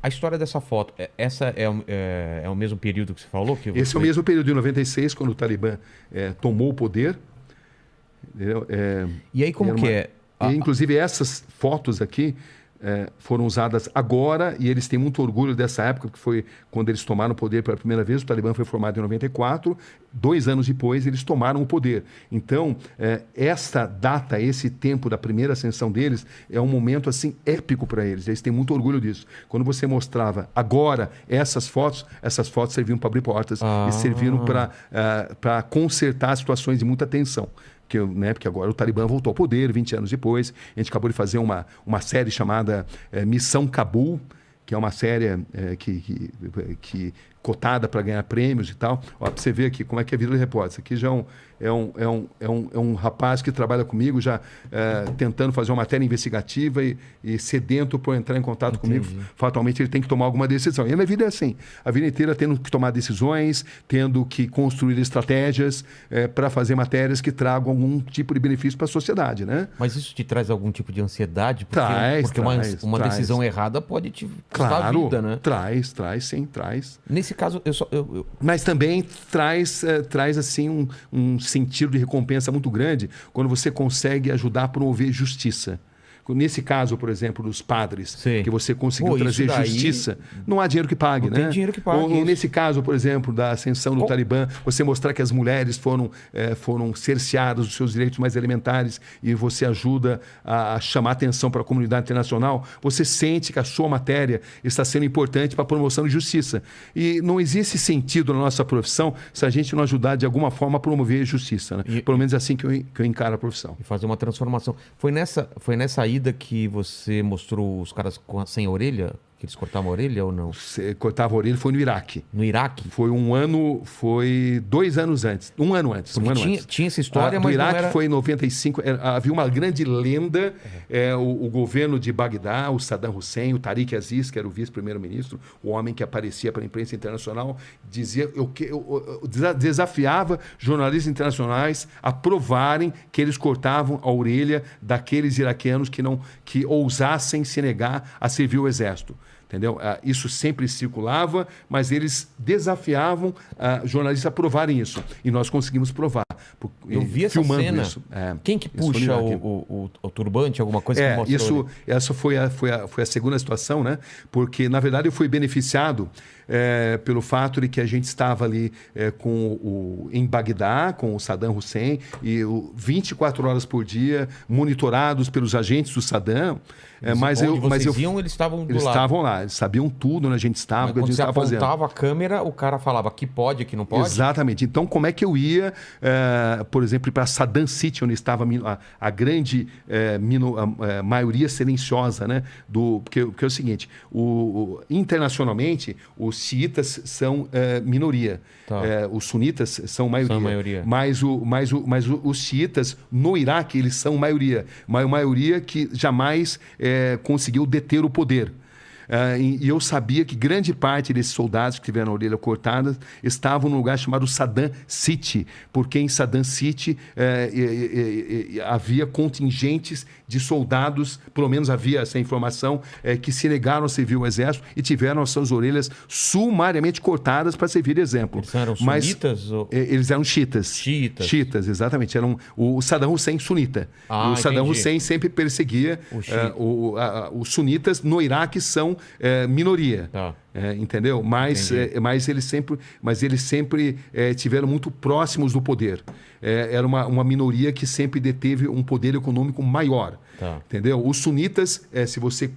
A história dessa foto, essa é o mesmo período que você falou? Esse é o mesmo período de 96, quando o Talibã tomou o poder. E aí como que é? Inclusive essas fotos aqui foram usadas agora, e eles têm muito orgulho dessa época, que foi quando eles tomaram o poder pela primeira vez. O Talibã foi formado em 94, 2 anos depois eles tomaram o poder. Então, essa data, esse tempo da primeira ascensão deles, é um momento assim épico para eles têm muito orgulho disso. Quando você mostrava agora essas fotos serviam para abrir portas e serviram para consertar situações de muita tensão. Porque agora o Talibã voltou ao poder 20 anos depois. A gente acabou de fazer uma série chamada Missão Cabul, que é uma série que cotada para ganhar prêmios e tal. Para você ver aqui como é que é a vida do repórter. Isso aqui já é um rapaz que trabalha comigo, já tentando fazer uma matéria investigativa e sedento por entrar em contato comigo. Fatalmente ele tem que tomar alguma decisão. E a minha vida é assim, a vida inteira tendo que tomar decisões, tendo que construir estratégias para fazer matérias que tragam algum tipo de benefício para a sociedade, né? Mas isso te traz algum tipo de ansiedade? Porque uma decisão errada pode te custar a vida, né? Traz, sim. Nesse caso, Mas também traz assim um sentido de recompensa muito grande quando você consegue ajudar a promover justiça. Nesse caso, por exemplo, dos padres, que você conseguiu trazer justiça, não há dinheiro que pague, né? Não tem dinheiro que pague. Ou nesse caso, por exemplo, da ascensão do Talibã, você mostrar que as mulheres foram cerceadas dos seus direitos mais elementares e você ajuda a chamar atenção para a comunidade internacional, você sente que a sua matéria está sendo importante para a promoção de justiça. E não existe sentido na nossa profissão se a gente não ajudar de alguma forma a promover justiça, né? Pelo menos é assim que eu encaro a profissão. E fazer uma transformação. Foi nessa ida que você mostrou os caras sem orelha? Que eles cortavam a orelha ou não? Cortava a orelha, foi no Iraque. No Iraque? Foi 2 anos antes. Um ano antes. Tinha essa história, mas no Iraque não era... foi em 95. Havia uma grande lenda. O governo de Bagdá, o Saddam Hussein, o Tariq Aziz, que era o vice-primeiro-ministro, o homem que aparecia para a imprensa internacional, desafiava jornalistas internacionais a provarem que eles cortavam a orelha daqueles iraquianos que ousassem se negar a servir o exército. Entendeu? Isso sempre circulava, mas eles desafiavam jornalistas a provarem isso. E nós conseguimos provar. Eu vi essa cena. Isso. Quem que puxa o turbante, alguma coisa que mostrou? Essa foi a segunda situação, né? Porque, na verdade, eu fui beneficiado pelo fato de que a gente estava ali em Bagdá, com o Saddam Hussein, e 24 horas por dia, monitorados pelos agentes do Saddam. Eles estavam do lado. Eles estavam lá, eles sabiam tudo onde a gente estava, o que a gente estava fazendo. Quando você apontava a câmera, o cara falava aqui pode, aqui não pode? Exatamente. Então, como é que eu ia, por exemplo, para Saddam City, onde estava a grande maioria silenciosa, né? Porque é o seguinte, internacionalmente, os xiitas são minoria. Tá. Os sunitas são maioria. Mas os xiitas, no Iraque, eles são maioria. Uma maioria que jamais conseguiu deter o poder. E eu sabia que grande parte desses soldados que tiveram a orelha cortada estavam num lugar chamado Saddam City, porque em Saddam City havia contingentes de soldados, pelo menos havia essa informação, que se negaram a servir o exército e tiveram as suas orelhas sumariamente cortadas para servir de exemplo. Eles eram sunitas? Eles eram xiitas. Xiitas, exatamente. O Saddam Hussein sunita. O Saddam Hussein sempre perseguia os sunitas. No Iraque são minoria. Tá. Entendeu? Mas eles sempre tiveram muito próximos do poder. Era uma minoria que sempre deteve um poder econômico maior. Tá. Entendeu? Os sunitas, se você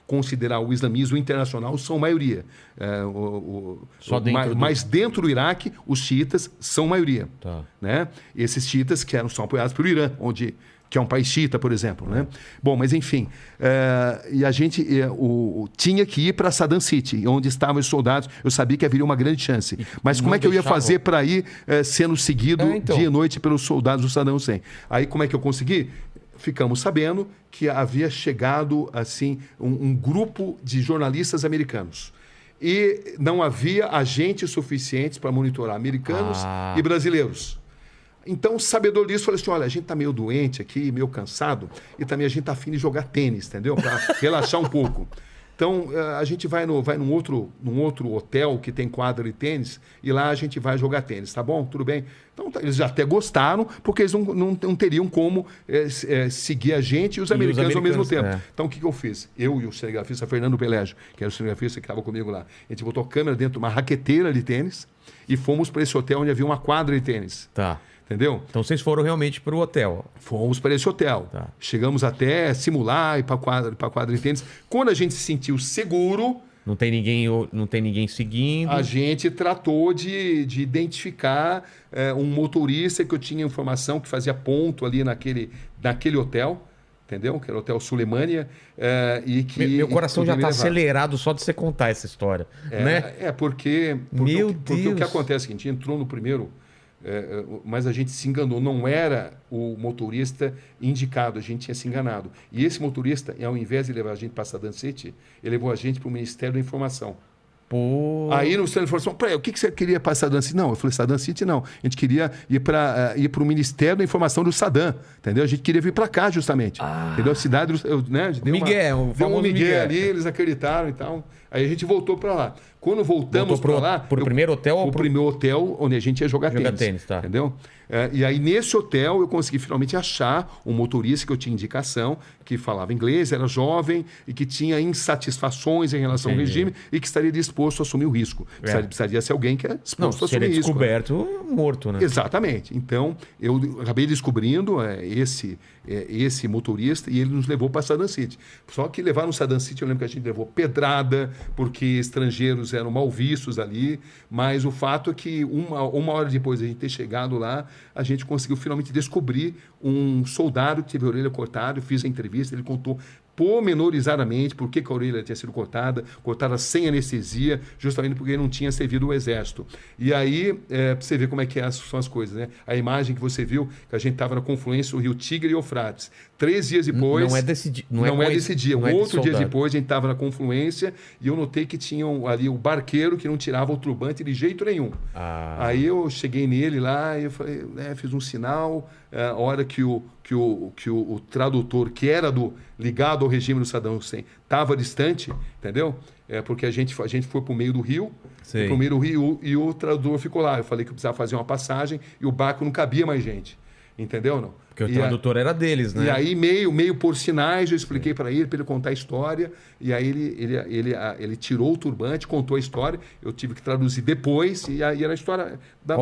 considerar o islamismo internacional, são maioria. Mas dentro do Iraque, os xiitas são maioria. Tá. Né? Esses xiitas são apoiados pelo Irã, que é um país xiita, por exemplo. Né? Bom, mas enfim, e a gente tinha que ir para Saddam City, onde estavam os soldados. Eu sabia que haveria uma grande chance. Mas como é que eu ia fazer para ir sendo seguido dia e noite pelos soldados do Saddam Hussein? Aí como é que eu consegui? Ficamos sabendo que havia chegado assim um grupo de jornalistas americanos. E não havia agentes suficientes para monitorar americanos e brasileiros. Então, o sabedor disso falou assim, olha, a gente está meio doente aqui, meio cansado, e também a gente está afim de jogar tênis, entendeu? Para relaxar um pouco. Então, a gente vai num outro hotel que tem quadra de tênis e lá a gente vai jogar tênis, tá bom? Tudo bem? Então, eles já até gostaram, porque eles não teriam como seguir a gente e os americanos ao mesmo tempo. Então, o que eu fiz? Eu e o cinegrafista Fernando Pelégio, que era o cinegrafista que estava comigo lá, a gente botou a câmera dentro de uma raqueteira de tênis e fomos para esse hotel onde havia uma quadra de tênis. Tá. Entendeu? Então vocês foram realmente para o hotel. Fomos para esse hotel. Tá. Chegamos até simular e para quadra de tênis. Quando a gente se sentiu seguro, não tem ninguém seguindo. A gente tratou de identificar um motorista que eu tinha informação que fazia ponto ali naquele hotel, entendeu? Que era o Hotel Sulemânia. E que meu coração já está acelerado só de você contar essa história. Né? Porque o que acontece é que a gente entrou no primeiro... mas a gente se enganou, não era o motorista indicado, a gente tinha se enganado. E esse motorista, ao invés de levar a gente para Saddam City, ele levou a gente para o Ministério da Informação. Pô. Aí no Ministério da Informação, o que você queria para Saddam City? Não, eu falei, Saddam City não. A gente queria ir para o Ministério da Informação do Saddam, entendeu? A gente queria vir para cá justamente, entendeu? A cidade, né? Deu um migué ali, eles acreditaram e tal. Aí a gente voltou para lá. Quando voltamos para lá... Pro primeiro hotel? Pro primeiro hotel onde a gente ia jogar tênis, tá. Entendeu? E aí nesse hotel eu consegui finalmente achar um motorista que eu tinha indicação, que falava inglês, era jovem e que tinha insatisfações em relação ao regime e que estaria disposto a assumir o risco. Precisaria ser alguém que é disposto a assumir o risco. Se ele é descoberto, morto, né? Exatamente. Então eu acabei descobrindo esse motorista e ele nos levou para Saddam City. Só que levar no Saddam City, eu lembro que a gente levou pedrada, porque estrangeiros eram mal vistos ali, mas o fato é que uma hora depois de a gente ter chegado lá, a gente conseguiu finalmente descobrir um soldado que teve a orelha cortada. Eu fiz a entrevista, ele contou pormenorizadamente por que a orelha tinha sido cortada sem anestesia, justamente porque ele não tinha servido o exército. E aí, para você ver como é que são as coisas, né? A imagem que você viu, que a gente estava na confluência do Rio Tigre e Eufrates. 3 dias depois... Não é desse dia. Não é desse dia. Outro dia depois, a gente estava na confluência e eu notei que tinha ali o barqueiro que não tirava o turbante de jeito nenhum. Aí eu cheguei nele lá e eu falei, fiz um sinal. A hora que o tradutor, que era ligado ao regime do Saddam Hussein, estava distante, entendeu? Porque a gente foi para o meio do rio, e o tradutor ficou lá. Eu falei que eu precisava fazer uma passagem e o barco não cabia mais gente. Entendeu ou não? Porque o tradutor era deles, né? E aí, meio por sinais, eu expliquei para ele contar a história. E aí ele tirou o turbante, contou a história. Eu tive que traduzir depois. E aí era a história da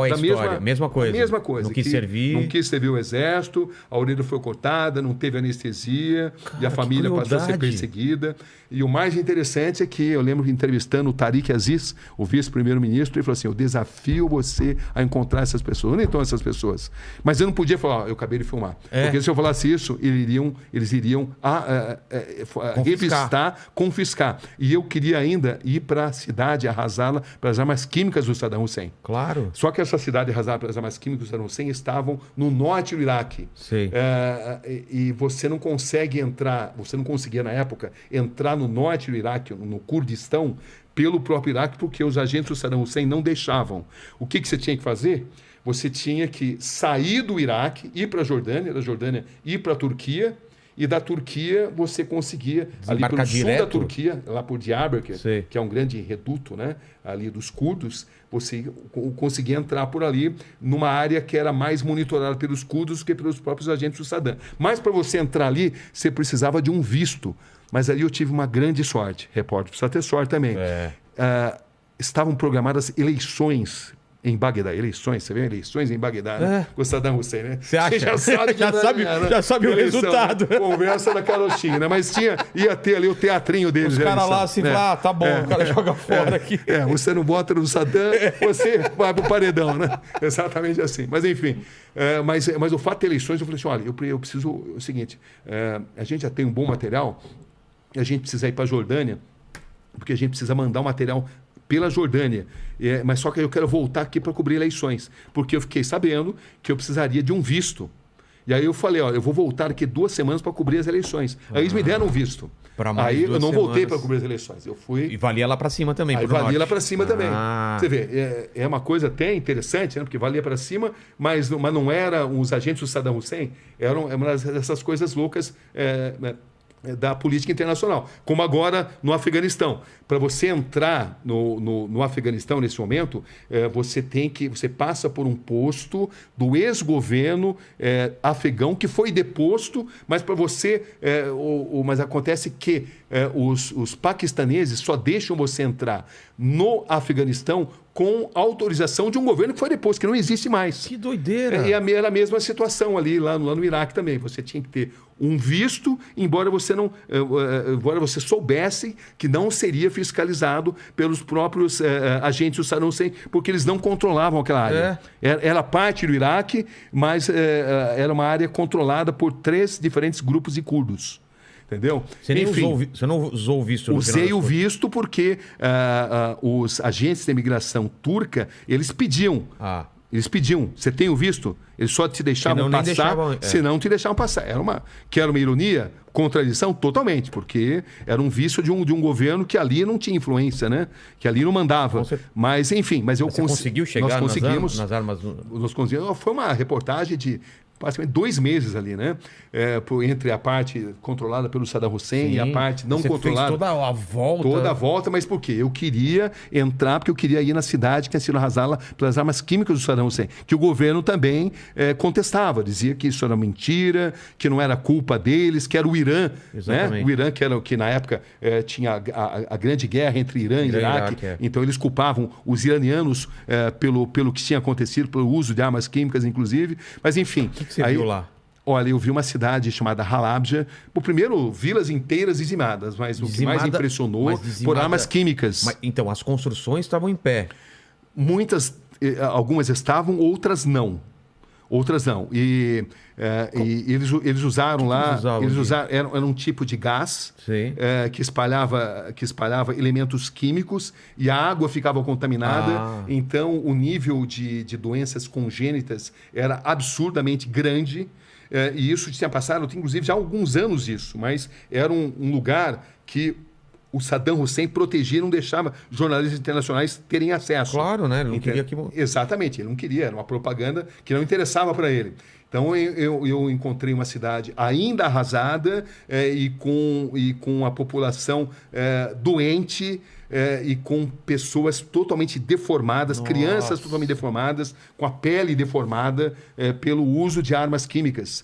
mesma coisa. Mesma coisa. Não quis servir. Não quis servir o exército, a orelha foi cortada, não teve anestesia. E a família passou a ser perseguida. E o mais interessante é que eu lembro entrevistando o Tariq Aziz, o vice-primeiro-ministro, ele falou assim, eu desafio você a encontrar essas pessoas. Onde estão essas pessoas? Mas eu não podia falar, eu acabei de filmar. Porque se eu falasse isso, eles iriam revistar, confiscar. E eu queria ainda ir para a cidade, arrasá-la para as armas químicas do Saddam Hussein. Claro. Só que essa cidade arrasada pelas armas químicas do Saddam Hussein estavam no norte do Iraque. E você não consegue entrar, você não conseguia na época entrar no norte do Iraque, no Kurdistão, pelo próprio Iraque, porque os agentes do Saddam Hussein não deixavam. O que você tinha que fazer? Você tinha que sair do Iraque, ir para a Jordânia, da Jordânia ir para a Turquia, e da Turquia você conseguia, ali pelo sul da Turquia, lá por Diyarbakir, que é um grande reduto, né, ali dos curdos, você conseguia entrar por ali numa área que era mais monitorada pelos curdos do que pelos próprios agentes do Saddam. Mas para você entrar ali, você precisava de um visto. Mas ali eu tive uma grande sorte. Repórter precisa ter sorte também. Estavam programadas eleições em Bagdá, você vê eleições em Bagdá, né? Com Saddam Hussein, né? Você acha? Já sabe o resultado. Né? Conversa da carochinha, né? Mas ia ter ali o teatrinho deles. Os caras lá assim, tá bom, o cara joga fora aqui. Você não bota no Saddam, você vai pro paredão, né? Exatamente assim. Mas enfim, mas o fato de eleições, eu falei assim, olha, eu preciso, o seguinte, a gente já tem um bom material, e a gente precisa ir para a Jordânia, porque a gente precisa mandar o material pela Jordânia, mas só que eu quero voltar aqui para cobrir eleições, porque eu fiquei sabendo que eu precisaria de um visto. E aí eu falei, eu vou voltar aqui 2 semanas para cobrir as eleições. Aí eles me deram um visto. Aí eu não voltei para cobrir as eleições. Eu fui. E valia lá para cima também. Aí valia lá para cima também. Você vê, é uma coisa até interessante, né? Porque valia para cima, mas não era os agentes do Saddam Hussein, eram uma dessas coisas loucas. da política internacional, como agora no Afeganistão. Para você entrar no Afeganistão nesse momento, você passa por um posto do ex-governo afegão que foi deposto, mas para você, mas acontece que os paquistaneses só deixam você entrar no Afeganistão com autorização de um governo que foi deposto, que não existe mais. Que doideira! Era a mesma situação ali, lá no Iraque também. Você tinha que ter um visto, embora você soubesse que não seria fiscalizado pelos próprios agentes do Saddam Hussein, porque eles não controlavam aquela área. Era parte do Iraque, mas era uma área controlada por 3 diferentes grupos de curdos. Entendeu? Você não usou o visto? Usei o visto porque os agentes de imigração turca, eles pediam. Eles pediam. Você tem o visto? Eles só te deixavam passar, senão te deixavam passar. Era uma ironia, contradição totalmente, porque era um visto de um governo que ali não tinha influência, né? Que ali não mandava. Mas, enfim, você conseguiu chegar nós conseguimos, nas armas? Nós conseguimos. Foi uma reportagem de praticamente 2 meses ali, né? Entre a parte controlada pelo Saddam Hussein e a parte não controlada. Fez toda a volta. Toda a volta, mas por quê? Eu queria entrar, porque eu queria ir na cidade que tinha sido arrasada pelas armas químicas do Saddam Hussein, que o governo também contestava, dizia que isso era mentira, que não era culpa deles, que era o Irã. Né? O Irã, que na época tinha a grande guerra entre Irã e Iraque. Então eles culpavam os iranianos pelo que tinha acontecido, pelo uso de armas químicas, inclusive. Mas enfim. O que você viu lá? Olha, eu vi uma cidade chamada Halabja. Primeiro, vilas inteiras dizimadas, mas o que mais impressionou por armas químicas. Então, as construções estavam em pé. Algumas estavam, outras não. E eles usaram lá. Era um tipo de gás que espalhava elementos químicos e a água ficava contaminada. Então, o nível de doenças congênitas era absurdamente grande. E isso tinha passado, inclusive, já há alguns anos isso, mas era um lugar que o Saddam Hussein protegia e não deixava jornalistas internacionais terem acesso. Claro, né? Ele não queria que... Exatamente, ele não queria, era uma propaganda que não interessava para ele. Então eu encontrei uma cidade ainda arrasada e com a população doente e com pessoas totalmente deformadas, crianças totalmente deformadas, com a pele deformada pelo uso de armas químicas.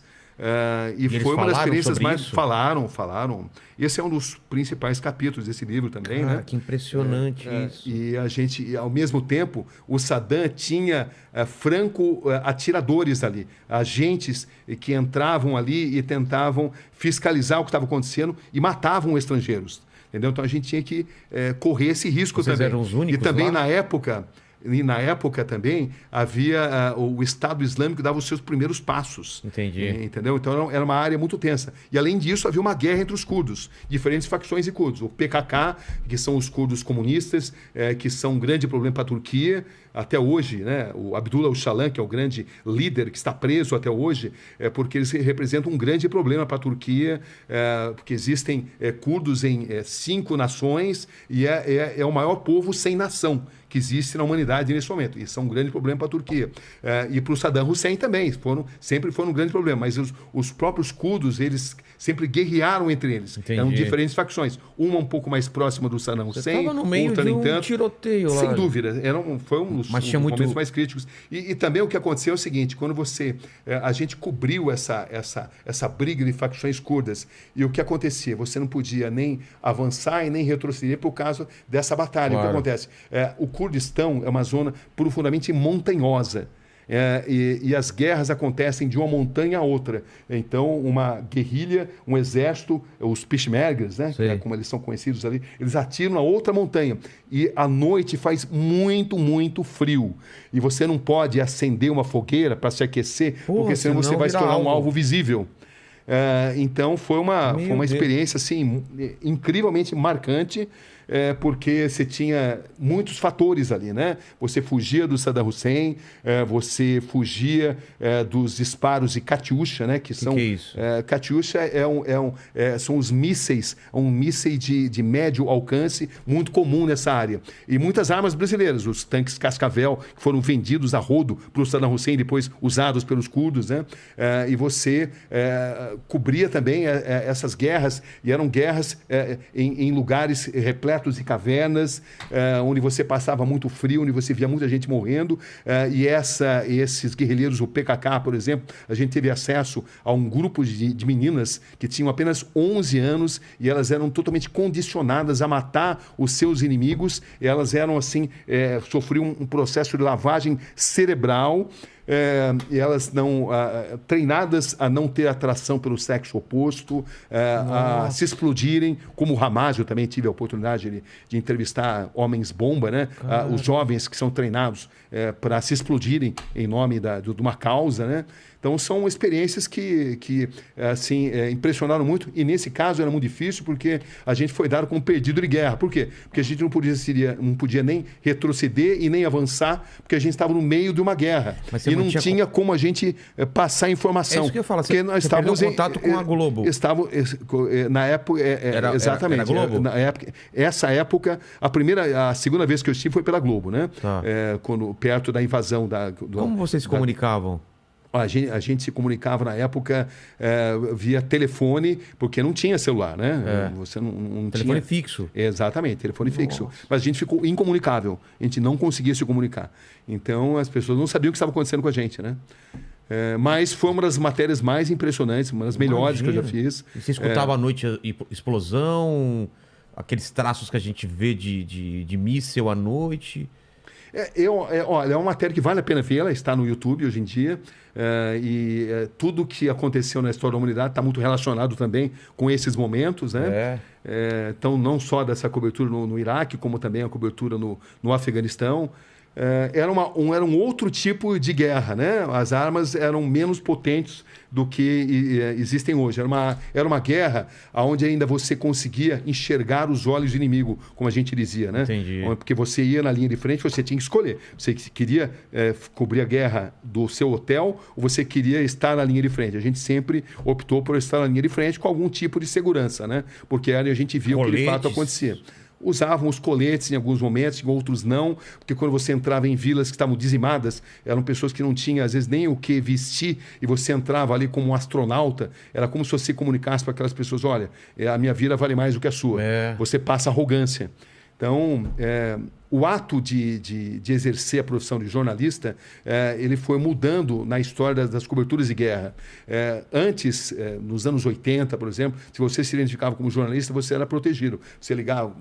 E foi uma das experiências mais... Falaram. Esse é um dos principais capítulos desse livro também. Né? Que impressionante isso. E a gente, ao mesmo tempo, o Saddam tinha franco-atiradores ali, agentes que entravam ali e tentavam fiscalizar o que estava acontecendo e matavam estrangeiros. Entendeu? Então a gente tinha que correr esse risco. Vocês também. Eram os únicos e também lá? Na época também havia o Estado Islâmico dava os seus primeiros passos. Entendi. Entendeu? Então era uma área muito tensa. E além disso havia uma guerra entre os curdos, diferentes facções de curdos. O PKK, que são os curdos comunistas, que são um grande problema para a Turquia. Até hoje, né? O Abdullah Öcalan, que é o grande líder que está preso até hoje, porque eles representam um grande problema para a Turquia, porque existem curdos em 5 nações e é o maior povo sem nação que existe na humanidade nesse momento. Isso é um grande problema para a Turquia. E para o Saddam Hussein também, sempre foram um grande problema. Mas os próprios curdos, eles sempre guerrearam entre eles. Entendi. Eram diferentes facções. Uma um pouco mais próxima do Saddam Hussein, outra no meio outra de nem um tanto. tiroteio lá. Sem dúvida. Foi um dos momentos mais críticos. E também o que aconteceu é o seguinte, quando a gente cobriu essa briga de facções curdas, e o que acontecia? Você não podia nem avançar e nem retroceder por causa dessa batalha. Claro. O que acontece? O Kurdistão é uma zona profundamente montanhosa. E as guerras acontecem de uma montanha a outra. Então, uma guerrilha, um exército, os Peshmergas, né, como eles são conhecidos ali, eles atiram na outra montanha. E à noite faz muito, muito frio. E você não pode acender uma fogueira para se aquecer, porque senão você vai se tornar um alvo visível. Então, foi uma experiência assim, incrivelmente marcante. porque você tinha muitos fatores ali, né? Você fugia do Saddam Hussein, você fugia dos disparos de Katyusha, né? Que é isso? Katyusha são os mísseis, um míssil de médio alcance, muito comum nessa área. E muitas armas brasileiras, os tanques Cascavel, que foram vendidos a rodo para o Saddam Hussein, depois usados pelos curdos, né? E você cobria também essas guerras, e eram guerras em lugares repletos de cavernas, onde você passava muito frio, onde você via muita gente morrendo, e esses guerrilheiros, o PKK, por exemplo, a gente teve acesso a um grupo de meninas que tinham apenas 11 anos e elas eram totalmente condicionadas a matar os seus inimigos, e elas eram assim, sofriam um processo de lavagem cerebral, e elas não treinadas a não ter atração pelo sexo oposto, a se explodirem, como o Hamas. Eu também tive a oportunidade de entrevistar homens-bomba, né? Os jovens que são treinados para se explodirem em nome de uma causa, né? Então, são experiências que assim, impressionaram muito. E, nesse caso, era muito difícil porque a gente foi dado como perdido de guerra. Por quê? Porque a gente não podia nem retroceder e nem avançar, porque a gente estava no meio de uma guerra. E não tinha como a gente passar informação. É isso que eu falo. Porque nós estávamos em contato com a Globo. Na época... exatamente. Era Globo? Essa época, a segunda vez que eu estive foi pela Globo, né? Tá. Perto da invasão Como vocês se comunicavam? A gente se comunicava na época via telefone, porque não tinha celular, né? Você não telefone tinha... fixo. Exatamente, telefone fixo. Mas a gente ficou incomunicável. A gente não conseguia se comunicar. Então, as pessoas não sabiam o que estava acontecendo com a gente, né? Mas foi uma das matérias mais impressionantes, uma das melhores que eu já fiz. E você escutava à noite explosão, aqueles traços que a gente vê de míssil à noite... Olha, é uma matéria que vale a pena ver, ela está no YouTube hoje em dia, tudo que aconteceu na história da humanidade está muito relacionado também com esses momentos, né? Então, não só dessa cobertura no Iraque, como também a cobertura no Afeganistão. Era um outro tipo de guerra, né? As armas eram menos potentes do que existem hoje. Era uma guerra onde ainda você conseguia enxergar os olhos do inimigo, como a gente dizia, né? Entendi. Porque você ia na linha de frente, você tinha que escolher. Você queria cobrir a guerra do seu hotel ou você queria estar na linha de frente. A gente sempre optou por estar na linha de frente com algum tipo de segurança, né? Porque a gente via o que de fato acontecia. Usavam os coletes em alguns momentos, em outros não, porque quando você entrava em vilas que estavam dizimadas, eram pessoas que não tinham, às vezes, nem o que vestir, e você entrava ali como um astronauta, era como se você comunicasse para aquelas pessoas, olha, a minha vida vale mais do que a sua. Você passa arrogância. Então, o ato de exercer a profissão de jornalista, ele foi mudando na história das coberturas de guerra. Antes, nos anos 80, por exemplo, se você se identificava como jornalista, você era protegido. Você ligava,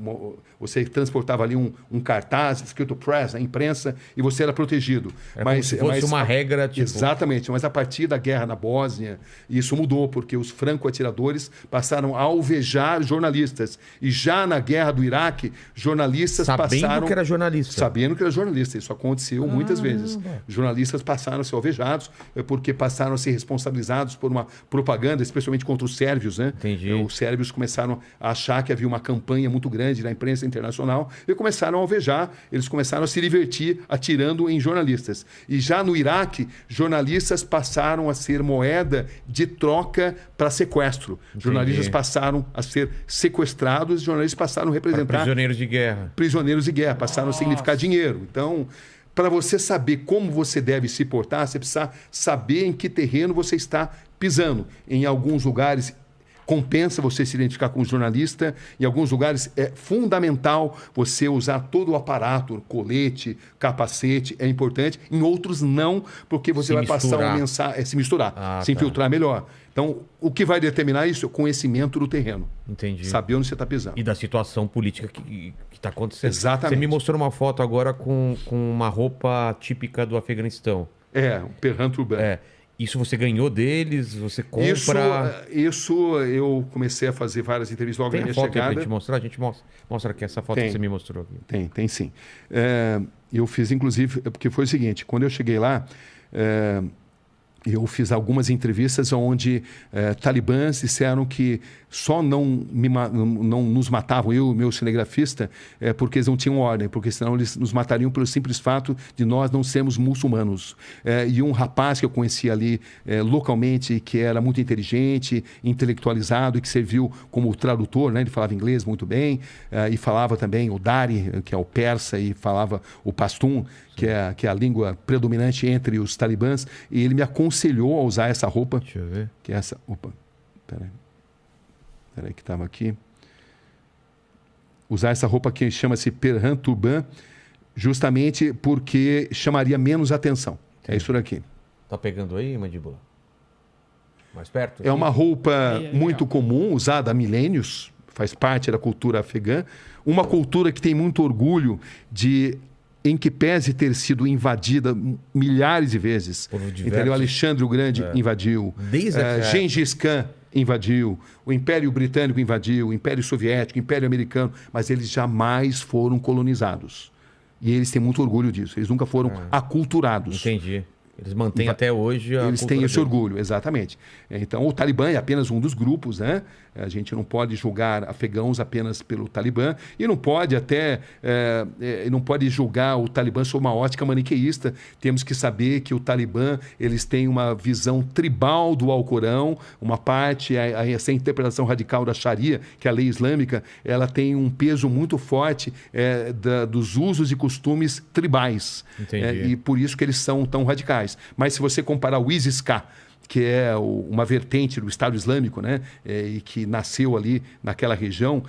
você transportava ali um cartaz escrito press, a imprensa, e você era protegido. Como se fosse uma regra, tipo... Exatamente, mas a partir da guerra na Bósnia, isso mudou, porque os franco-atiradores passaram a alvejar jornalistas. E já na guerra do Iraque, jornalistas passaram... era jornalista. Sabendo que era jornalista. Isso aconteceu muitas vezes. Jornalistas passaram a ser alvejados porque passaram a ser responsabilizados por uma propaganda, especialmente contra os sérvios, né? Entendi. Os sérvios começaram a achar que havia uma campanha muito grande na imprensa internacional e começaram a alvejar. Eles começaram a se divertir atirando em jornalistas. E já no Iraque, jornalistas passaram a ser moeda de troca para sequestro. Entendi. Jornalistas passaram a ser sequestrados, jornalistas passaram a representar... Prisioneiros de guerra. Prisioneiros de guerra, passaram a significar dinheiro. Então, para você saber como você deve se portar, você precisa saber em que terreno você está pisando. Em alguns lugares compensa você se identificar como jornalista, em alguns lugares é fundamental você usar todo o aparato, colete, capacete, é importante. Em outros não, porque você vai passar uma mensagem, se misturar, se infiltrar melhor. Então, o que vai determinar isso é o conhecimento do terreno. Entendi. Saber onde você está pisando. E da situação política que está acontecendo. Exatamente. Você me mostrou uma foto agora com uma roupa típica do Afeganistão. Um perran turban. Isso você ganhou deles? Você compra? Isso eu comecei a fazer várias entrevistas logo na minha chegada. Tem a foto pra gente mostrar? A gente mostra aqui essa foto que você me mostrou. Aqui. Tem sim. Eu fiz, inclusive, porque foi o seguinte, quando eu cheguei lá... eu fiz algumas entrevistas onde talibãs disseram que só não nos matavam, eu e o meu cinegrafista, porque eles não tinham ordem, porque senão eles nos matariam pelo simples fato de nós não sermos muçulmanos. E um rapaz que eu conheci ali localmente, que era muito inteligente, intelectualizado e que serviu como tradutor, né? Ele falava inglês muito bem, e falava também o Dari, que é o persa, e falava o pashtun, que é a língua predominante entre os talibãs, e ele me aconselhou a usar essa roupa. Deixa eu ver. Que é essa. Opa, peraí que estava aqui. Usar essa roupa que chama-se Perhan Turban, justamente porque chamaria menos atenção. Entendi. É isso daqui. Tá pegando aí, mandíbula? Mais perto? É uma roupa muito comum, usada há milênios, faz parte da cultura afegã. Uma cultura que tem muito orgulho em que pese ter sido invadida milhares de vezes. Entendeu? Alexandre o Grande invadiu. Gengis Khan invadiu. O Império Britânico invadiu. O Império Soviético, o Império Americano. Mas eles jamais foram colonizados. E eles têm muito orgulho disso. Eles nunca foram aculturados. Entendi. Eles mantêm até hoje a Eles têm esse orgulho, exatamente. Então, o Talibã é apenas um dos grupos, né? A gente não pode julgar afegãos apenas pelo Talibã e não pode não pode julgar o Talibã sob uma ótica maniqueísta. Temos que saber que o Talibã, eles têm uma visão tribal do Alcorão, uma parte, essa interpretação radical da Sharia, que é a lei islâmica, ela tem um peso muito forte dos usos e costumes tribais. E por isso que eles são tão radicais. Mas se você comparar o ISIS-K, que é uma vertente do Estado Islâmico, né? E que nasceu ali naquela região,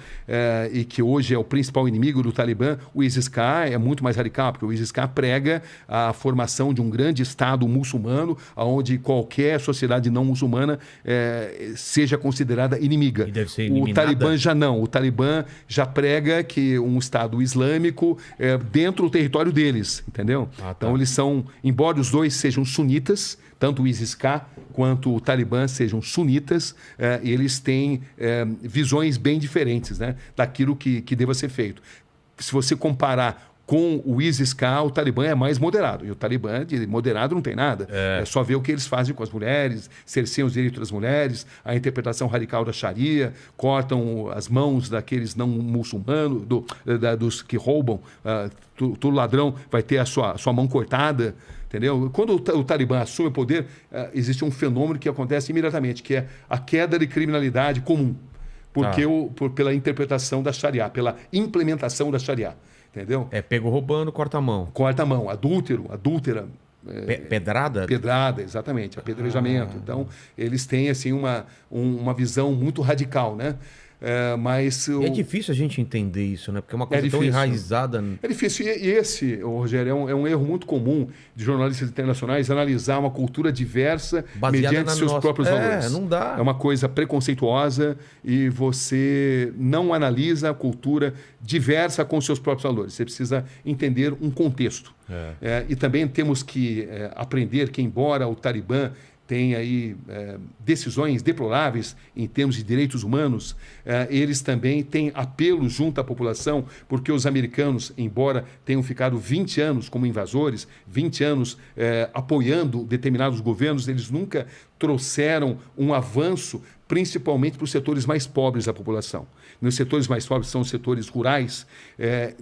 e que hoje é o principal inimigo do Talibã, o ISIS-K é muito mais radical, porque o ISIS-K prega a formação de um grande Estado muçulmano, onde qualquer sociedade não muçulmana seja considerada inimiga. E deve ser eliminada. O Talibã já não. O Talibã já prega que um Estado islâmico dentro do território deles, entendeu? Então eles são, embora os dois sejam sunitas, tanto o ISIS-K quanto o Talibã sejam sunitas, eles têm visões bem diferentes, né, daquilo que deva ser feito. Se você comparar com o ISIS-K, o Talibã é mais moderado. E o Talibã, de moderado, não tem nada. É só ver o que eles fazem com as mulheres, cerceiam os direitos das mulheres, a interpretação radical da Sharia, cortam as mãos daqueles não muçulmanos, dos que roubam. Todo ladrão vai ter a sua mão cortada. Entendeu? Quando o Talibã assume o poder, existe um fenômeno que acontece imediatamente, que é a queda de criminalidade comum. Porque pela interpretação da Sharia, pela implementação da Sharia. Entendeu? Pego roubando, corta a mão. Corta a mão. Adúltera. Pedrada? Pedrada, exatamente. Apedrejamento. Então, eles têm assim, uma visão muito radical, né? Mas é difícil a gente entender isso, né? Porque é uma coisa tão enraizada. É difícil. E esse, Rogério, é um erro muito comum de jornalistas internacionais analisar uma cultura diversa baseada mediante seus próprios valores. Não dá. É uma coisa preconceituosa e você não analisa a cultura diversa com seus próprios valores. Você precisa entender um contexto. E também temos que aprender que, embora o Talibã tem aí decisões deploráveis em termos de direitos humanos, eles também têm apelo junto à população, porque os americanos, embora tenham ficado 20 anos como invasores, 20 anos apoiando determinados governos, eles nunca trouxeram um avanço, principalmente para os setores mais pobres da população. Nos setores mais pobres são os setores rurais.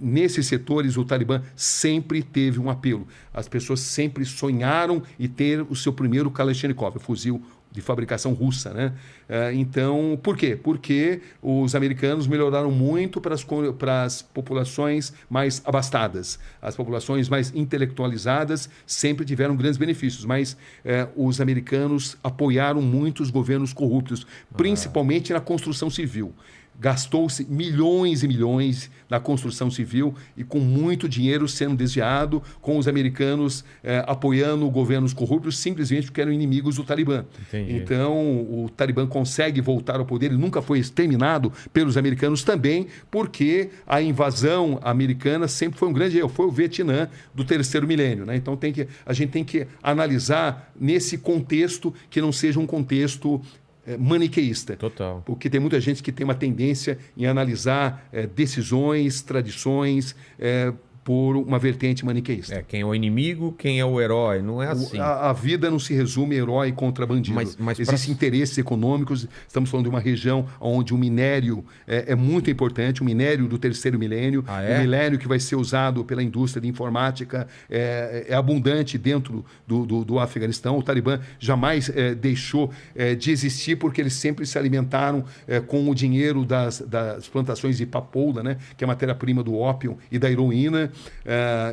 Nesses setores, o Talibã sempre teve um apelo. As pessoas sempre sonharam em ter o seu primeiro Kalashnikov, o fuzil de fabricação russa, né? Então, por quê? Porque os americanos melhoraram muito para as populações mais abastadas. As populações mais intelectualizadas sempre tiveram grandes benefícios, mas os americanos apoiaram muito os governos corruptos, principalmente na construção civil. Gastou-se milhões e milhões na construção civil e com muito dinheiro sendo desviado, com os americanos apoiando governos corruptos simplesmente porque eram inimigos do Talibã. Entendi. Então, o Talibã consegue voltar ao poder, ele nunca foi exterminado pelos americanos também, porque a invasão americana sempre foi um grande erro, foi o Vietnã do terceiro milênio, né? Então, a gente tem que analisar nesse contexto que não seja um contexto maniqueísta. Total. Porque tem muita gente que tem uma tendência em analisar decisões, tradições, por uma vertente maniqueísta. Quem é o inimigo, quem é o herói, não é assim. A vida não se resume a herói contra bandido. Mas Existem interesses econômicos, estamos falando de uma região onde o minério é muito importante, o minério do terceiro milênio, o minério que vai ser usado pela indústria de informática é abundante dentro do Afeganistão. O Talibã jamais deixou de existir porque eles sempre se alimentaram com o dinheiro das plantações de papoula, né, que é a matéria-prima do ópio e da heroína.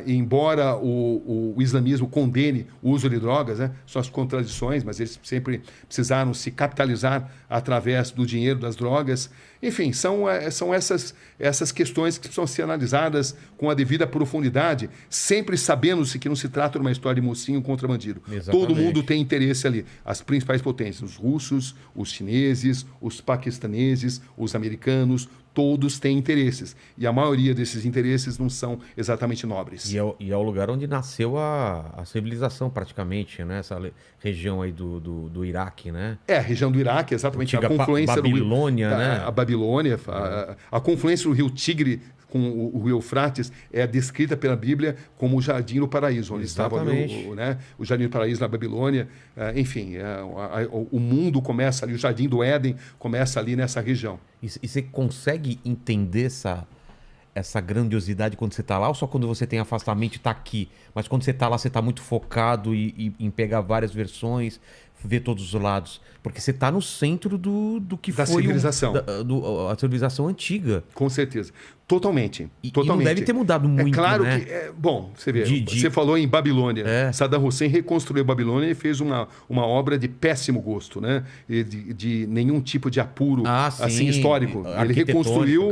Embora o islamismo condene o uso de drogas, né, são as contradições, mas eles sempre precisaram se capitalizar através do dinheiro das drogas. Enfim, são essas questões que precisam ser analisadas com a devida profundidade, sempre sabendo-se que não se trata de uma história de mocinho contra bandido. Exatamente. Todo mundo tem interesse ali. As principais potências, os russos, os chineses, os paquistaneses, os americanos, todos têm interesses. E a maioria desses interesses não são exatamente nobres. E é o lugar onde nasceu a civilização, praticamente, né? Essa região aí do Iraque, né? A região do Iraque, exatamente. Antiga A confluência Babilônia, né? A Babilônia, a confluência do rio Tigre com o rio Eufrates é descrita pela Bíblia como o Jardim do Paraíso, onde estava o Jardim do Paraíso na Babilônia. Enfim, o mundo começa ali, o Jardim do Éden começa ali nessa região. E você consegue entender essa grandiosidade quando você está lá, ou só quando você tem afastamento e está aqui? Mas quando você está lá, você está muito focado em pegar várias versões, ver todos os lados. Porque você está no centro do que da foi civilização. A civilização antiga. Com certeza. Totalmente. E Totalmente. não deve ter mudado muito, claro né? que... bom, você vê, você falou em Babilônia. Saddam Hussein reconstruiu a Babilônia e fez uma obra de péssimo gosto, né? E de nenhum tipo de apuro assim, histórico. Ele reconstruiu,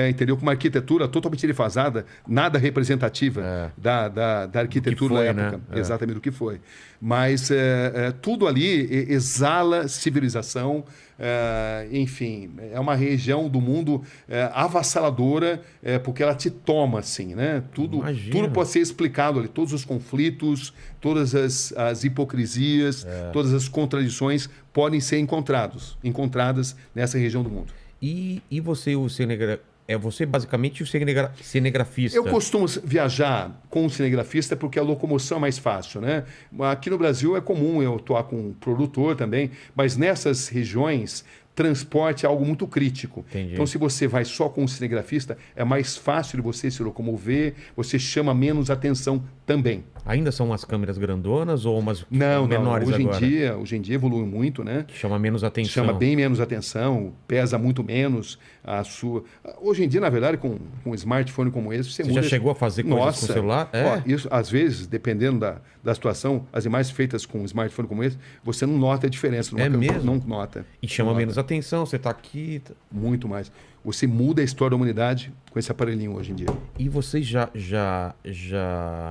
entendeu? Com uma arquitetura totalmente defasada, nada representativa da arquitetura da época. Né? Exatamente do que foi. Mas tudo ali exala civilização. Enfim, é uma região do mundo avassaladora, porque ela te toma, assim, né? Tudo pode ser explicado ali, todos os conflitos, todas as hipocrisias, todas as contradições podem ser encontradas nessa região do mundo. E você, você basicamente o cinegrafista. Eu costumo viajar com o cinegrafista porque a locomoção é mais fácil, né? Aqui no Brasil é comum eu atuar com um produtor também, mas nessas regiões transporte é algo muito crítico. Entendi. Então, se você vai só com o cinegrafista, é mais fácil de você se locomover, você chama menos atenção também. Ainda são umas câmeras grandonas ou umas menores agora? Hoje em dia evolui muito, né? Que chama menos atenção. Chama bem menos atenção, pesa muito menos a sua... Hoje em dia, na verdade, com um smartphone como esse, você muda... já chegou a fazer coisas com o celular? Isso, às vezes, dependendo da situação, as imagens feitas com um smartphone como esse, você não nota a diferença. Mesmo? Não nota. E chama menos atenção, você está aqui... Muito mais. Você muda a história da humanidade com esse aparelhinho hoje em dia. E vocês já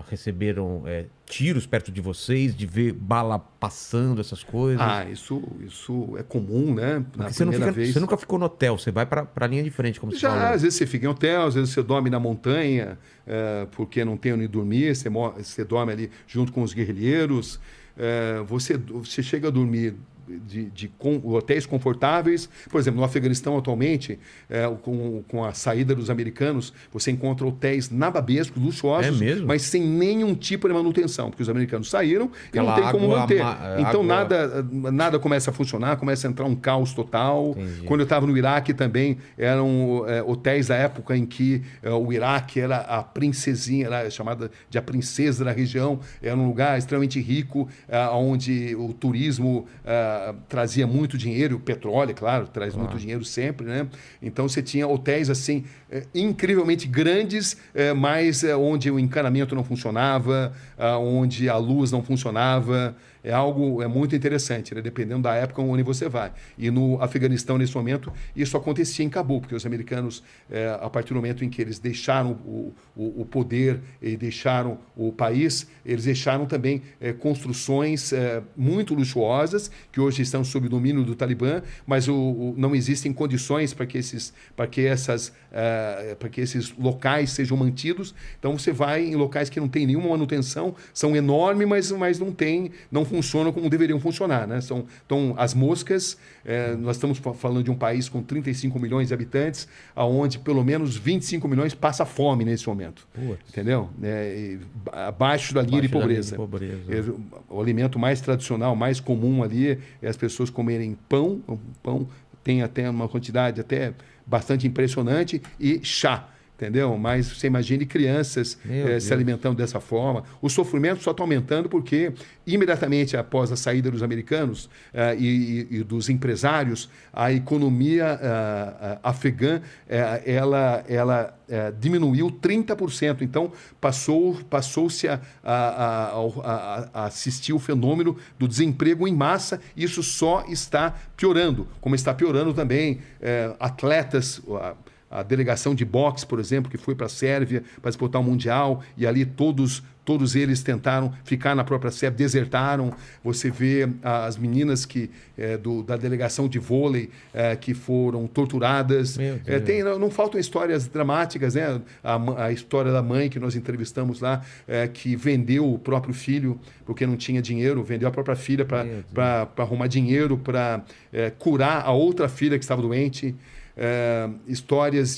receberam tiros perto de vocês, de ver bala passando, essas coisas? Isso é comum, né? Você nunca ficou no hotel, você vai para a linha de frente, como você falou. Às vezes você fica em hotel, às vezes você dorme na montanha, porque não tem onde dormir, você dorme ali junto com os guerrilheiros. Você chega a dormir de hotéis confortáveis. Por exemplo, no Afeganistão atualmente, com a saída dos americanos, você encontra hotéis nababescos, luxuosos, mas sem nenhum tipo de manutenção, porque os americanos saíram e não tem como manter. Então nada começa a funcionar, começa a entrar um caos total. Entendi. Quando eu estava no Iraque também, eram hotéis da época em que o Iraque era a princesinha, era chamada de a princesa da região, era um lugar extremamente rico, onde o turismo trazia muito dinheiro, o petróleo, claro, traz muito dinheiro sempre, né? Então você tinha hotéis assim incrivelmente grandes, mas onde o encanamento não funcionava, onde a luz não funcionava. É algo muito interessante, né? Dependendo da época onde você vai. E no Afeganistão, nesse momento, isso acontecia em Cabul, porque os americanos, a partir do momento em que eles deixaram o poder e deixaram o país, eles deixaram também construções muito luxuosas, que hoje estão sob o domínio do Talibã, mas não existem condições para que essas para que esses locais sejam mantidos. Então você vai em locais que não tem nenhuma manutenção, são enormes, mas não funcionam como deveriam funcionar, né? Então as moscas, nós estamos falando de um país com 35 milhões de habitantes, aonde pelo menos 25 milhões passa fome nesse momento. Entendeu? Abaixo da linha de pobreza. O alimento mais tradicional, mais comum ali é as pessoas comerem pão. O pão tem até uma quantidade até bastante impressionante, e chá. Entendeu? Mas você imagine crianças se alimentando dessa forma. O sofrimento só está aumentando porque, imediatamente após a saída dos americanos e dos empresários, a economia afegã ela diminuiu 30%. Então, passou-se a assistir o fenômeno do desemprego em massa. Isso só está piorando, como está piorando também atletas. A delegação de boxe, por exemplo, que foi para a Sérvia para disputar o Mundial, e ali todos eles tentaram ficar na própria Sérvia, desertaram. Você vê as meninas da delegação de vôlei que foram torturadas. Não faltam histórias dramáticas, né? A história da mãe que nós entrevistamos lá, que vendeu o próprio filho porque não tinha dinheiro, vendeu a própria filha para arrumar dinheiro para curar a outra filha que estava doente. Histórias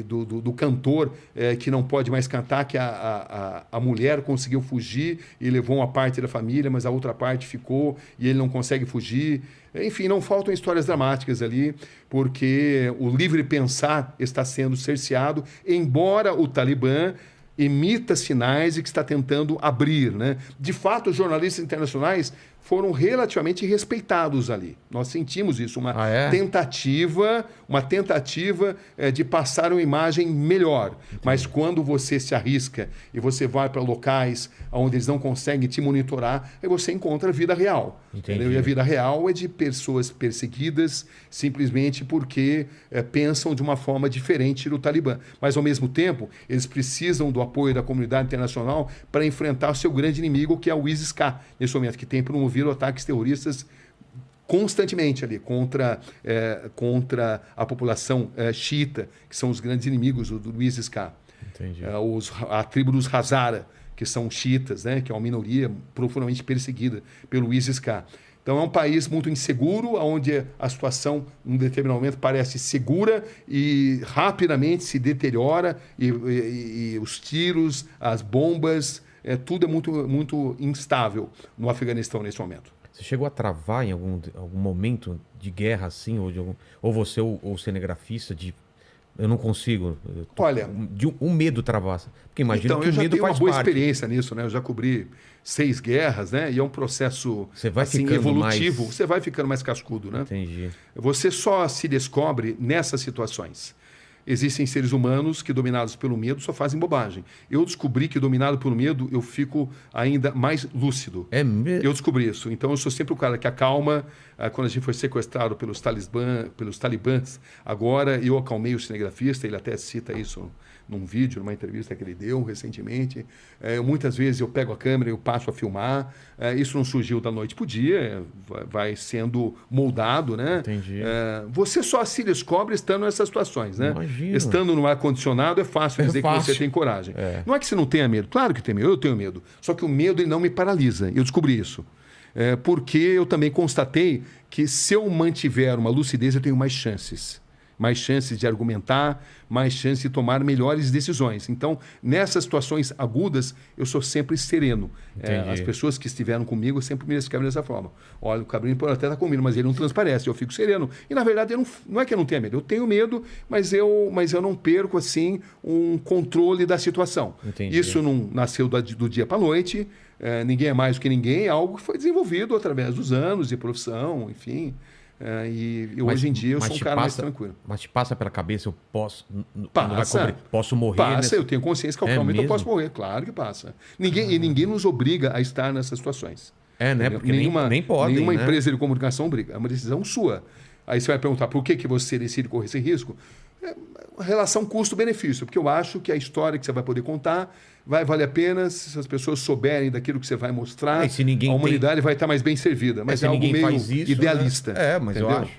do cantor que não pode mais cantar, que a mulher conseguiu fugir e levou uma parte da família, mas a outra parte ficou e ele não consegue fugir. Enfim, não faltam histórias dramáticas ali, porque o livre pensar está sendo cerceado, embora o Talibã emita sinais de que está tentando abrir, né? De fato, os jornalistas internacionais foram relativamente respeitados ali. Nós sentimos isso, uma tentativa de passar uma imagem melhor. Entendi. Mas quando você se arrisca e você vai para locais onde eles não conseguem te monitorar, aí você encontra a vida real. E a vida real é de pessoas perseguidas simplesmente porque pensam de uma forma diferente do Talibã. Mas, ao mesmo tempo, eles precisam do apoio da comunidade internacional para enfrentar o seu grande inimigo, que é o ISIS-K, nesse momento, que tem promovido ataques terroristas constantemente ali contra a população xiita, que são os grandes inimigos do ISIS-K. A tribo dos Hazara, que são xiitas, né, que é uma minoria profundamente perseguida pelo ISIS-K. Então é um país muito inseguro, onde a situação, em um determinado momento, parece segura e rapidamente se deteriora, e os tiros, as bombas, tudo é muito, muito instável no Afeganistão nesse momento. Você chegou a travar em algum momento de guerra assim, ou você, ou cinegrafista, eu não consigo. Olha, um medo travasse. Porque imagina então, que o medo faz parte. Eu já tenho uma boa experiência nisso, né? Eu já cobri 6 guerras, né? E é um processo evolutivo. Você vai ficando mais cascudo, né? Entendi. Você só se descobre nessas situações. Existem seres humanos que, dominados pelo medo, só fazem bobagem. Eu descobri que, dominado pelo medo, eu fico ainda mais lúcido. É mesmo? Eu descobri isso. Então, eu sou sempre o cara que acalma. Quando a gente foi sequestrado pelos talibãs, agora eu acalmei o cinegrafista, ele até cita isso num vídeo, numa entrevista que ele deu recentemente. Muitas vezes eu pego a câmera e eu passo a filmar. Isso não surgiu da noite para o dia, vai sendo moldado, né? Entendi. Você só se descobre estando nessas situações, né? Imagino. Estando no ar-condicionado é fácil dizer que você tem coragem. Não é que você não tenha medo. Claro que tem medo, eu tenho medo. Só que o medo ele não me paralisa. Eu descobri isso. Porque eu também constatei que se eu mantiver uma lucidez, eu tenho mais chances. Mais chances de argumentar, mais chances de tomar melhores decisões. Então, nessas situações agudas, eu sou sempre sereno. As pessoas que estiveram comigo sempre me descrevem dessa forma. Olha, o Cabrini pode até estar comigo, mas ele não transparece, eu fico sereno. E, na verdade, não é que eu não tenha medo. Eu tenho medo, mas eu não perco, assim, um controle da situação. Entendi. Isso não nasceu do dia para a noite. Ninguém é mais do que ninguém. É algo que foi desenvolvido através dos anos de profissão, enfim. Hoje em dia eu sou um cara mais tranquilo. Mas te passa pela cabeça, eu posso... posso morrer? Passa, eu tenho consciência que qualquer momento eu posso morrer. Claro que passa. Ninguém nos obriga a estar nessas situações. Né? Porque nem pode. Nenhuma empresa de comunicação obriga. É uma decisão sua. Aí você vai perguntar por que você decide correr esse risco? Relação custo-benefício. Porque eu acho que a história que você vai poder contar vai valer a pena se as pessoas souberem daquilo que você vai mostrar. A humanidade vai estar mais bem servida. Mas é algo meio idealista. Mas entendeu? Eu acho.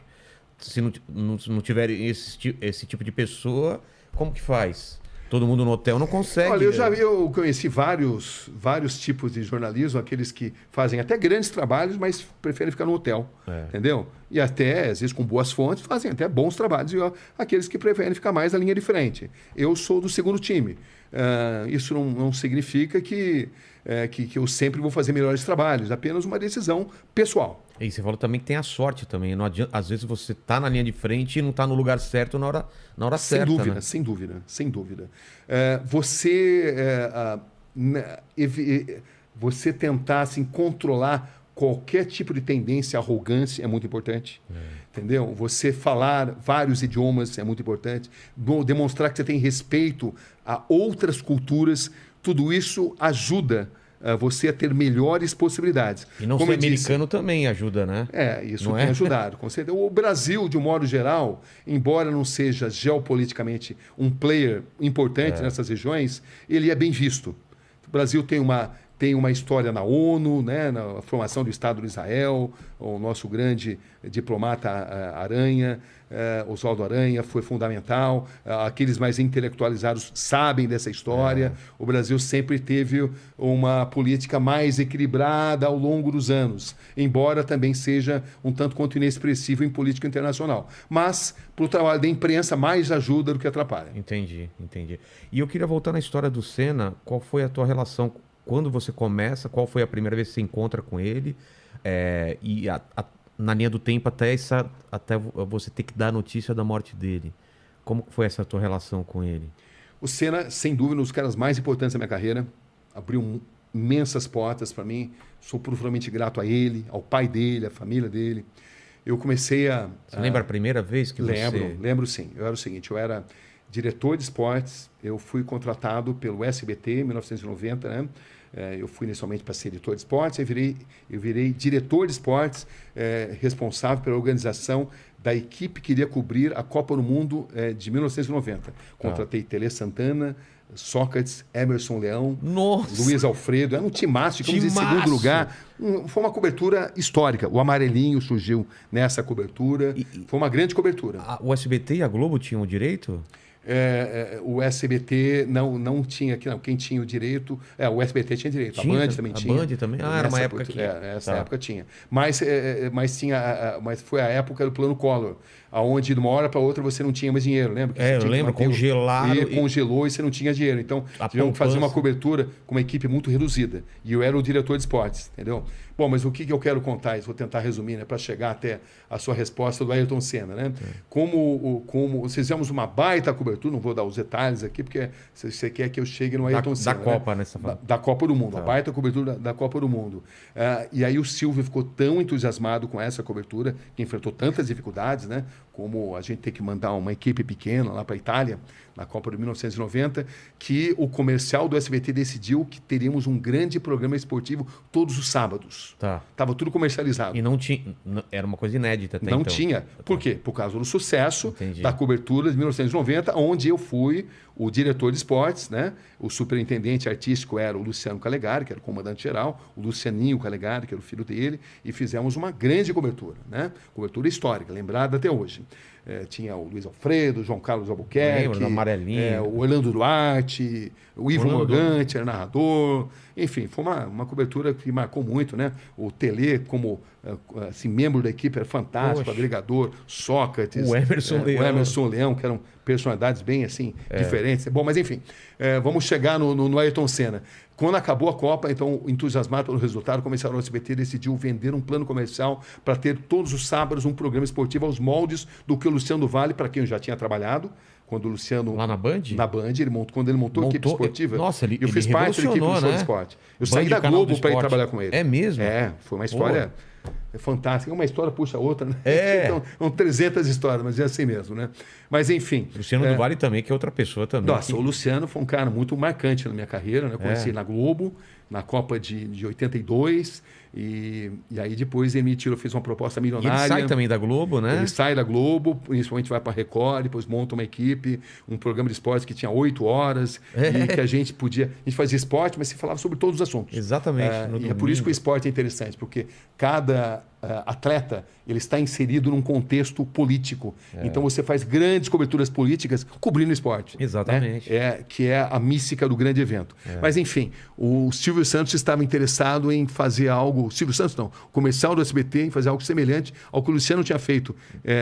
se não tiver esse tipo de pessoa, como que faz? Todo mundo no hotel não consegue. Olha, eu conheci vários tipos de jornalismo, aqueles que fazem até grandes trabalhos, mas preferem ficar no hotel, entendeu? E até, às vezes, com boas fontes, fazem até bons trabalhos. E aqueles que preferem ficar mais na linha de frente. Eu sou do segundo time. Isso não significa que eu sempre vou fazer melhores trabalhos, apenas uma decisão pessoal. E você falou também que tem a sorte também. Não adianta, às vezes você está na linha de frente e não está no lugar certo na hora certa. Sem dúvida. Você tentar assim, controlar qualquer tipo de tendência, arrogância é muito importante. Entendeu? Você falar vários idiomas é muito importante. Demonstrar que você tem respeito a outras culturas, tudo isso ajuda você a ter melhores possibilidades. E não ser americano também ajuda, né? Isso tem ajudado. Com certeza. O Brasil, de um modo geral, embora não seja geopoliticamente um player importante nessas regiões, ele é bem visto. O Brasil tem uma história na ONU, né, na formação do Estado de Israel, o nosso grande diplomata Aranha, Oswaldo Aranha, foi fundamental. Aqueles mais intelectualizados sabem dessa história. O Brasil sempre teve uma política mais equilibrada ao longo dos anos, embora também seja um tanto quanto inexpressivo em política internacional. Mas, para o trabalho da imprensa, mais ajuda do que atrapalha. Entendi. E eu queria voltar na história do Senna. Qual foi a tua relação quando você começa? Qual foi a primeira vez que você encontra com ele? Na linha do tempo até você ter que dar a notícia da morte dele. Como foi essa tua relação com ele? O Senna, sem dúvida, um dos caras mais importantes da minha carreira. Abriu imensas portas para mim. Sou profundamente grato a ele, ao pai dele, à família dele. Eu comecei a... Você lembra a primeira vez que Lembro sim. Eu era o seguinte, eu era diretor de esportes, eu fui contratado pelo SBT em 1990, né? Eu fui inicialmente para ser editor de esportes, eu virei diretor de esportes, responsável pela organização da equipe que iria cobrir a Copa do Mundo de 1990. Contratei Tele Santana, Sócrates, Emerson Leão, Luiz Alfredo. Era um timaço, ficamos em segundo lugar. Foi uma cobertura histórica. O Amarelinho surgiu nessa cobertura. Foi uma grande cobertura. O SBT e a Globo tinham o direito? O SBT não tinha, quem tinha o direito, o SBT tinha direito, a Band também tinha. A Band também? Era uma época que... Essa época tinha. Mas foi a época do Plano Collor, onde de uma hora para outra você não tinha mais dinheiro, lembra? Eu lembro, congelaram. Congelou e você não tinha dinheiro. Então, tivemos que fazer uma cobertura com uma equipe muito reduzida. E eu era o diretor de esportes, entendeu? Bom, mas o que eu quero contar, vou tentar resumir, né, para chegar até a sua resposta do Ayrton Senna, né? Como fizemos uma baita cobertura, não vou dar os detalhes aqui, porque você quer que eu chegue no Ayrton Senna. Da Copa, né? Da Copa do Mundo, a baita cobertura da Copa do Mundo. E aí o Silvio ficou tão entusiasmado com essa cobertura, que enfrentou tantas dificuldades, né? Como a gente ter que mandar uma equipe pequena lá para a Itália, na Copa de 1990, que o comercial do SBT decidiu que teríamos um grande programa esportivo todos os sábados. Tava tudo comercializado. E não tinha... Era uma coisa inédita até Não tinha. Por quê? Por causa do sucesso da cobertura de 1990, onde eu fui o diretor de esportes, né? O superintendente artístico era o Luciano Calegari, que era o comandante-geral, o Lucianinho Calegari, que era o filho dele, e fizemos uma grande cobertura, né? Cobertura histórica, lembrada até hoje. Tinha o Luiz Alfredo, o João Carlos Albuquerque, o Amarelinho, o Orlando Duarte, o Ivo Morgante, era narrador. Enfim, foi uma cobertura que marcou muito, né? O Tele, como assim, membro da equipe, era fantástico, agregador, Sócrates, o Emerson Leão, que eram personalidades bem assim, diferentes. Bom, mas enfim, vamos chegar no Ayrton Senna. Quando acabou a Copa, então, entusiasmado pelo resultado, começaram o SBT decidiu vender um plano comercial para ter todos os sábados um programa esportivo aos moldes do que o Luciano Vale, para quem eu já tinha trabalhado, quando o Luciano... Lá na Band? Na Band, quando ele montou a equipe esportiva. Nossa, eu fiz parte da equipe do Show do Esporte. Eu saí da Globo para ir trabalhar com ele. É mesmo? Foi uma história... fantástica. Uma história puxa a outra, né? Então, são 300 histórias, mas é assim mesmo, né? Mas, enfim... Luciano do Vale também, que é outra pessoa também. Nossa, o Luciano foi um cara muito marcante na minha carreira, né? Eu conheci ele na Globo, na Copa de 82, e aí depois ele fez uma proposta milionária. E ele sai também da Globo, né? Ele sai da Globo, principalmente vai para a Record, depois monta uma equipe, um programa de esportes que tinha 8 horas, e que a gente fazia esporte, mas se falava sobre todos os assuntos. Exatamente. E é por isso que o esporte é interessante, porque cada cada atleta ele está inserido num contexto político. Então você faz grandes coberturas políticas cobrindo esporte. Exatamente. Né? Que é a mística do grande evento. Mas enfim, o Silvio Santos estava interessado em fazer algo... Silvio Santos não, o comercial do SBT em fazer algo semelhante ao que o Luciano tinha feito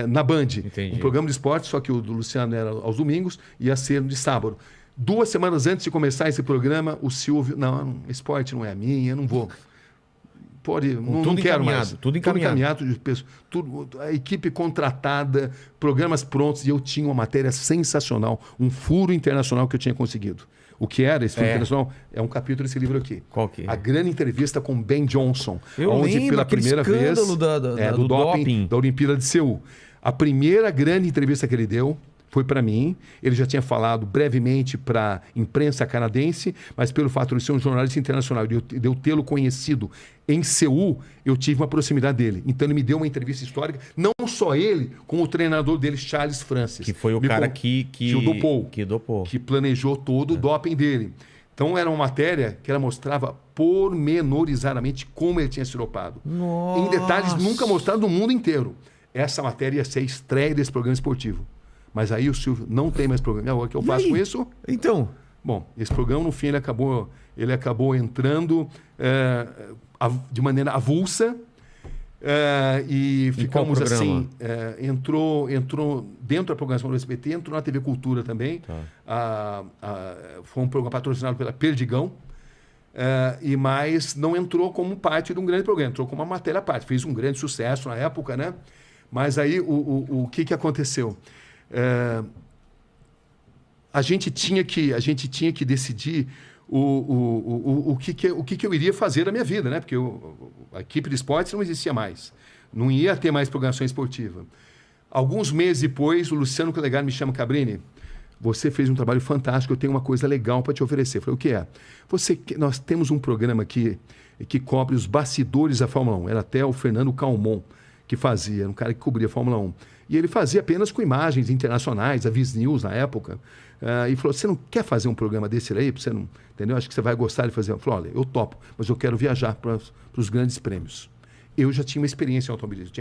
na Band. Entendi. Um programa de esporte, só que o do Luciano era aos domingos e ia ser de sábado. 2 semanas antes de começar esse programa, o Silvio... Não, esporte não é a minha, eu não vou... não quero mais. Tudo encaminhado. A equipe contratada, programas prontos, e eu tinha uma matéria sensacional, um furo internacional que eu tinha conseguido. O que era esse furo internacional? É um capítulo desse livro aqui. Qual que é? A grande entrevista com Ben Johnson. Eu onde lembro pela primeira vez do doping da Olimpíada de Seul. A primeira grande entrevista que ele deu foi para mim. Ele já tinha falado brevemente para a imprensa canadense, mas pelo fato de ele ser um jornalista internacional e de eu tê-lo conhecido em Seul, eu tive uma proximidade dele. Então ele me deu uma entrevista histórica, não só ele, como o treinador dele, Charles Francis. Que foi o cara que o dopou. Que planejou todo o doping dele. Então era uma matéria que ela mostrava pormenorizadamente como ele tinha se dopado. Nossa. Em detalhes nunca mostrados no mundo inteiro. Essa matéria ia ser a estreia desse programa esportivo. Mas aí o Silvio não tem mais programa. Agora, o que eu faço com isso? Então... Bom, esse programa, no fim, ele acabou entrando de maneira avulsa e ficamos assim... entrou dentro da programação do SBT, entrou na TV Cultura também. Foi um programa patrocinado pela Perdigão. Mas não entrou como parte de um grande programa, entrou como uma matéria à parte. Fez um grande sucesso na época, né? Mas aí o que aconteceu? A gente tinha que decidir o que eu iria fazer na minha vida, né? Porque a equipe de esportes não existia mais. Não ia ter mais programação esportiva. Alguns meses depois, o Luciano Calegari me chama: Cabrini, você fez um trabalho fantástico, eu tenho uma coisa legal para te oferecer. Eu falei: o que é? Nós temos um programa aqui que cobre os bastidores da Fórmula 1. Era até o Fernando Calmon que fazia, era um cara que cobria a Fórmula 1. E ele fazia apenas com imagens internacionais, a Viz News na época. E falou: você não quer fazer um programa desse aí? Você não, entendeu? Acho que você vai gostar de fazer. Eu falei: olha, eu topo, mas eu quero viajar para os grandes prêmios. Eu já tinha uma experiência em automobilismo.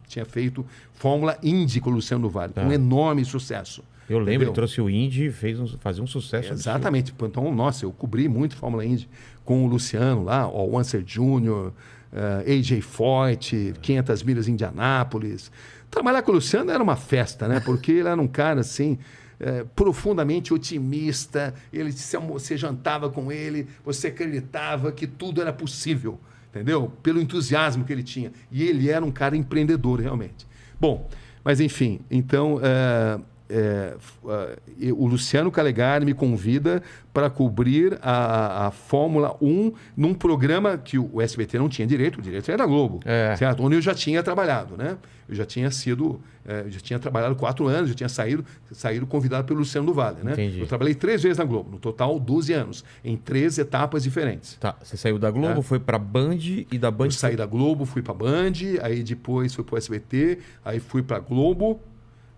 Tinha feito Fórmula Indy com o Luciano do Vale, um enorme sucesso. Eu lembro, entendeu? Ele trouxe o Indy e fazia um sucesso. Exatamente. Então, nossa, eu cobri muito Fórmula Indy com o Luciano lá, o Wanser Jr., AJ Foyt, 500 milhas em Indianápolis. Trabalhar com o Luciano era uma festa, né? Porque ele era um cara assim, profundamente otimista. Você jantava com ele, você acreditava que tudo era possível, entendeu? Pelo entusiasmo que ele tinha. E ele era um cara empreendedor, realmente. Bom, mas enfim, então o Luciano Calegari me convida para cobrir a Fórmula 1 num programa que o SBT não tinha direito, o direito era da Globo, certo? Onde eu já tinha trabalhado, né? Eu já tinha trabalhado 4 anos, já tinha saído convidado pelo Luciano do Vale, né? Entendi. Eu trabalhei 3 vezes na Globo, no total 12 anos, em 3 etapas diferentes. Tá, você saiu da Globo, foi para Band e da Band... Eu saí da Globo, fui para Band, aí depois fui para o SBT, aí fui para Globo,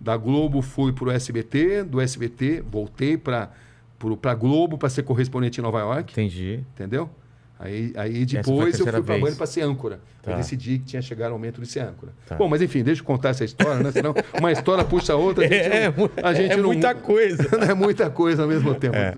da Globo fui para o SBT, do SBT voltei para Globo para ser correspondente em Nova York. Entendi. Entendeu? Aí depois eu fui para a Band para ser âncora. Eu decidi que tinha chegado o momento de ser âncora. Bom, mas enfim, deixa eu contar essa história, né? Senão uma história puxa a outra. A gente muita coisa. É muita coisa ao mesmo tempo.